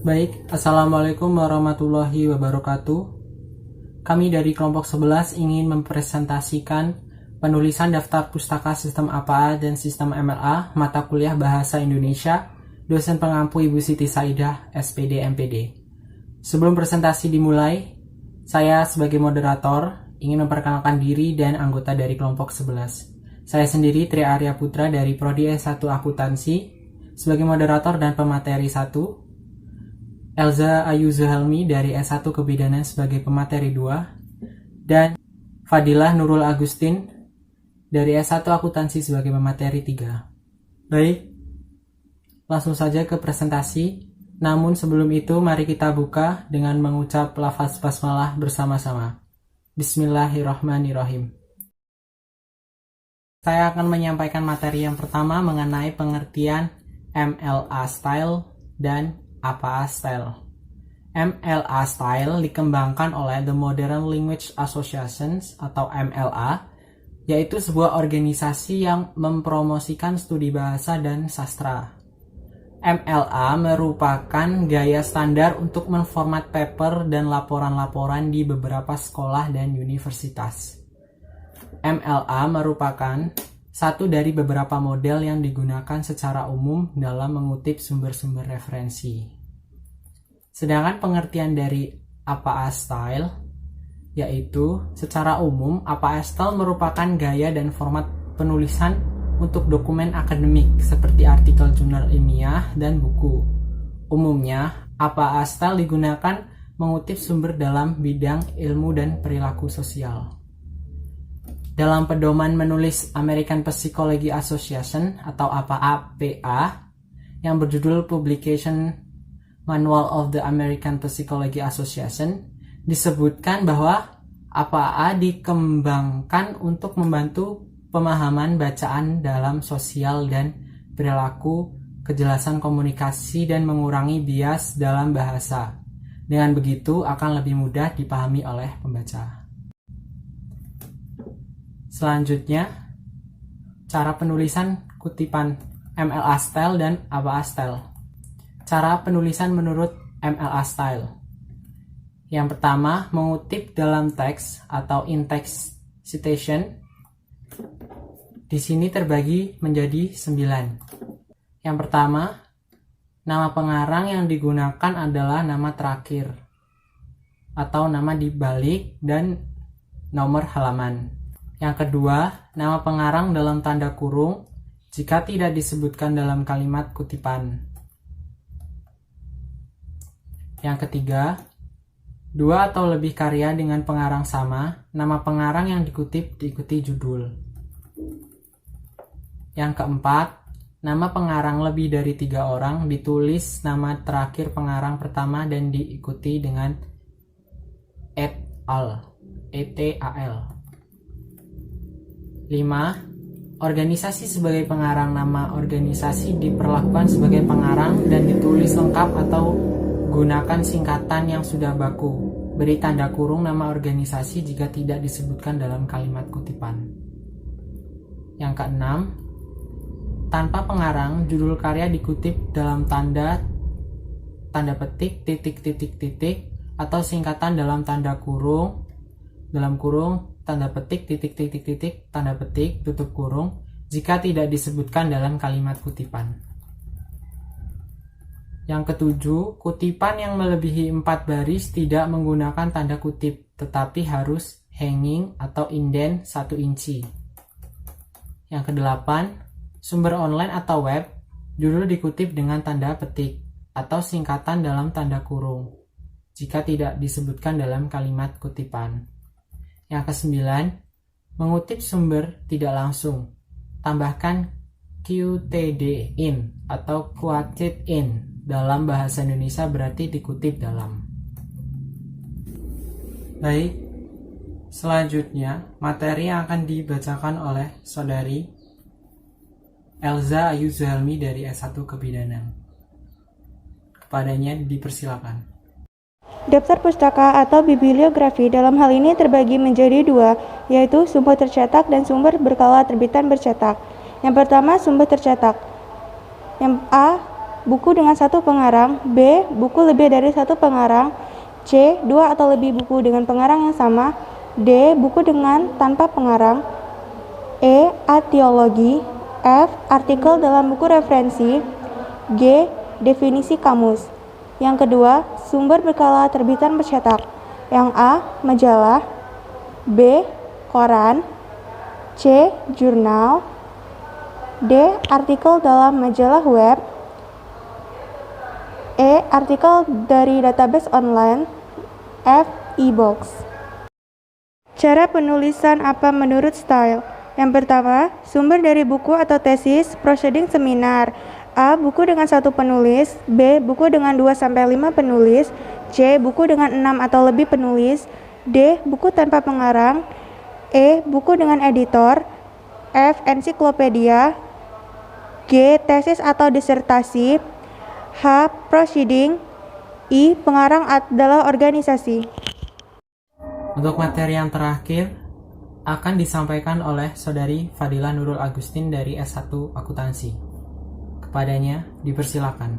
Baik, Assalamualaikum warahmatullahi wabarakatuh. Kami dari kelompok 11 ingin mempresentasikan penulisan daftar pustaka sistem APA dan sistem MLA mata kuliah Bahasa Indonesia, dosen pengampu Ibu Siti Saidah, SPD MPD. Sebelum presentasi dimulai, saya sebagai moderator ingin memperkenalkan diri dan anggota dari kelompok 11. Saya sendiri Tri Arya Putra dari Prodi S1 Akuntansi sebagai moderator dan pemateri 1. Elza Ayu Zuhelmi dari S1 Kebidanan sebagai pemateri 2, dan Fadilah Nurul Agustin dari S1 Akuntansi sebagai pemateri 3. Baik, langsung saja ke presentasi. Namun sebelum itu mari kita buka dengan mengucap lafaz basmalah bersama-sama. Bismillahirrahmanirrahim. Saya akan menyampaikan materi yang pertama mengenai pengertian MLA style dan APA style. MLA style dikembangkan oleh The Modern Language Association atau MLA, yaitu sebuah organisasi yang mempromosikan studi bahasa dan sastra. MLA merupakan gaya standar untuk menformat paper dan laporan-laporan di beberapa sekolah dan universitas. MLA merupakan satu dari beberapa model yang digunakan secara umum dalam mengutip sumber-sumber referensi. Sedangkan pengertian dari APA style, yaitu secara umum APA style merupakan gaya dan format penulisan untuk dokumen akademik seperti artikel jurnal ilmiah dan buku. Umumnya, APA style digunakan mengutip sumber dalam bidang ilmu dan perilaku sosial. Dalam pedoman menulis American Psychology Association atau APA yang berjudul Publication Manual of the American Psychology Association, disebutkan bahwa APA dikembangkan untuk membantu pemahaman bacaan dalam sosial dan perilaku, kejelasan komunikasi, dan mengurangi bias dalam bahasa. Dengan begitu akan lebih mudah dipahami oleh pembaca. Selanjutnya, cara penulisan kutipan MLA style dan APA style. Cara penulisan menurut MLA style. Yang pertama, mengutip dalam teks atau in-text citation. Di sini terbagi menjadi 9. Yang pertama, nama pengarang yang digunakan adalah nama terakhir atau nama dibalik dan nomor halaman. Yang kedua, nama pengarang dalam tanda kurung jika tidak disebutkan dalam kalimat kutipan. Yang ketiga, dua atau lebih karya dengan pengarang sama, nama pengarang yang dikutip diikuti judul. Yang keempat, nama pengarang lebih dari 3 orang, ditulis nama terakhir pengarang pertama dan diikuti dengan et al. 5. Organisasi sebagai pengarang. Nama organisasi diperlakukan sebagai pengarang dan ditulis lengkap atau gunakan singkatan yang sudah baku. Beri tanda kurung nama organisasi jika tidak disebutkan dalam kalimat kutipan. Yang keenam, tanpa pengarang, judul karya dikutip dalam tanda petik, titik, atau singkatan dalam tanda kurung, tanda petik, titik, tanda petik, tutup kurung, jika tidak disebutkan dalam kalimat kutipan. Yang ketujuh, kutipan yang melebihi 4 baris tidak menggunakan tanda kutip, tetapi harus hanging atau indent 1 inci. Yang kedelapan, sumber online atau web, judul dikutip dengan tanda petik atau singkatan dalam tanda kurung, jika tidak disebutkan dalam kalimat kutipan. Yang kesembilan, mengutip sumber tidak langsung. Tambahkan QTD in atau quoted in. Dalam bahasa Indonesia berarti dikutip dalam. Baik, selanjutnya materi yang akan dibacakan oleh saudari Elza Ayu Zuhelmi dari S1 Kebidanan. Kepadanya dipersilakan. Daftar pustaka atau bibliografi dalam hal ini terbagi menjadi 2, yaitu sumber tercetak dan sumber berkala terbitan bercetak. Yang pertama, sumber tercetak. Yang A. buku dengan satu pengarang, B. buku lebih dari satu pengarang, C. dua atau lebih buku dengan pengarang yang sama, D. buku dengan tanpa pengarang, E. etiologi, F. artikel dalam buku referensi, G. definisi kamus. Yang kedua, sumber berkala terbitan bercetak. Yang A. majalah, B. koran, C. jurnal, D. artikel dalam majalah web, E. artikel dari database online, F. e-books. Cara penulisan apa menurut style? Yang pertama, sumber dari buku atau tesis, proceeding seminar. A. buku dengan satu penulis, B. buku dengan 2-5 penulis, C. buku dengan 6 atau lebih penulis, D. buku tanpa pengarang, E. buku dengan editor, F. ensiklopedia, G. tesis atau disertasi, H. proceeding, I. pengarang adalah organisasi. Untuk materi yang terakhir akan disampaikan oleh Saudari Fadila Nurul Agustin dari S1 Akuntansi. Kepadanya dipersilakan.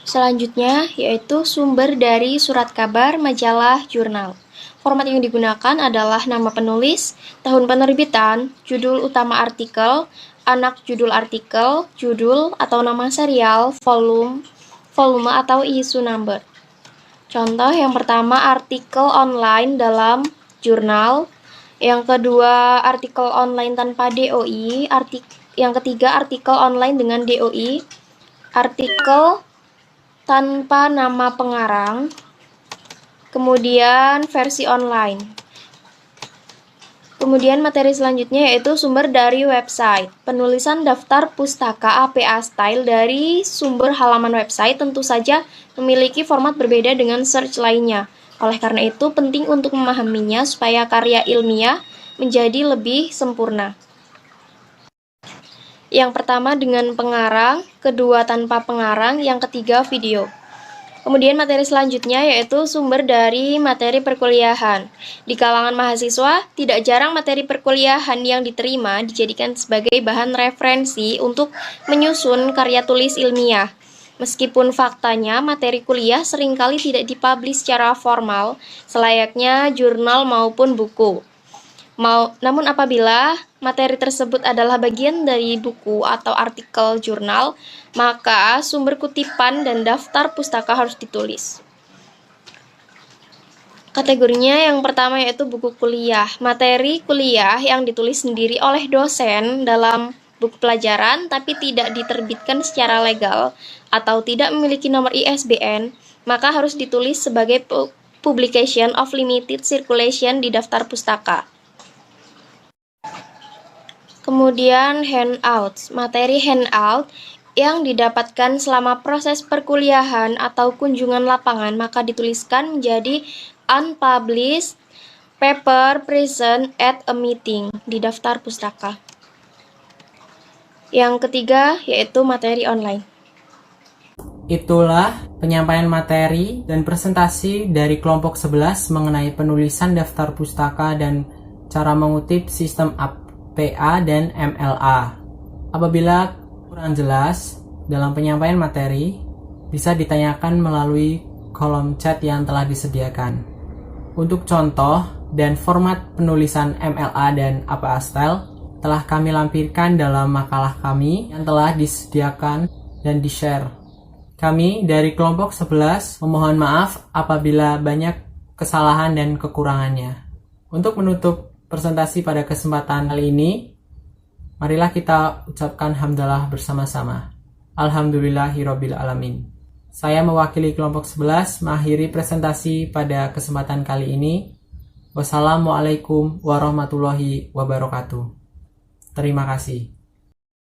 Selanjutnya yaitu sumber dari surat kabar, majalah, jurnal. Format yang digunakan adalah nama penulis, tahun penerbitan, judul utama artikel, anak judul artikel, judul atau nama serial, volume atau issue number. Contoh yang pertama artikel online dalam jurnal, yang kedua artikel online tanpa DOI, yang ketiga artikel online dengan DOI, artikel tanpa nama pengarang, kemudian versi online. Kemudian materi selanjutnya yaitu sumber dari website. Penulisan daftar pustaka APA Style dari sumber halaman website tentu saja memiliki format berbeda dengan search lainnya. Oleh karena itu, penting untuk memahaminya supaya karya ilmiah menjadi lebih sempurna. Yang pertama dengan pengarang, kedua tanpa pengarang, yang ketiga video. Kemudian materi selanjutnya yaitu sumber dari materi perkuliahan. Di kalangan mahasiswa, tidak jarang materi perkuliahan yang diterima dijadikan sebagai bahan referensi untuk menyusun karya tulis ilmiah. Meskipun faktanya materi kuliah seringkali tidak dipublish secara formal, selayaknya jurnal maupun buku. Namun apabila materi tersebut adalah bagian dari buku atau artikel jurnal, maka sumber kutipan dan daftar pustaka harus ditulis. Kategorinya yang pertama yaitu buku kuliah. Materi kuliah yang ditulis sendiri oleh dosen dalam buku pelajaran tapi tidak diterbitkan secara legal atau tidak memiliki nomor ISBN, maka harus ditulis sebagai publication of limited circulation di daftar pustaka. Kemudian handouts. Materi handout yang didapatkan selama proses perkuliahan atau kunjungan lapangan maka dituliskan menjadi unpublished paper present at a meeting di daftar pustaka. Yang ketiga yaitu materi online. Itulah penyampaian materi dan presentasi dari kelompok 11 mengenai penulisan daftar pustaka dan cara mengutip sistem APA dan MLA. Apabila kurang jelas dalam penyampaian materi, bisa ditanyakan melalui kolom chat yang telah disediakan. Untuk contoh dan format penulisan MLA dan APA Style telah kami lampirkan dalam makalah kami yang telah disediakan dan di-share. Kami dari kelompok 11 memohon maaf apabila banyak kesalahan dan kekurangannya. Untuk menutup presentasi pada kesempatan kali ini, marilah kita ucapkan hamdalah bersama-sama. Alhamdulillahirabbil alamin. Saya mewakili kelompok 11 mengakhiri presentasi pada kesempatan kali ini. Wassalamualaikum warahmatullahi wabarakatuh. Terima kasih.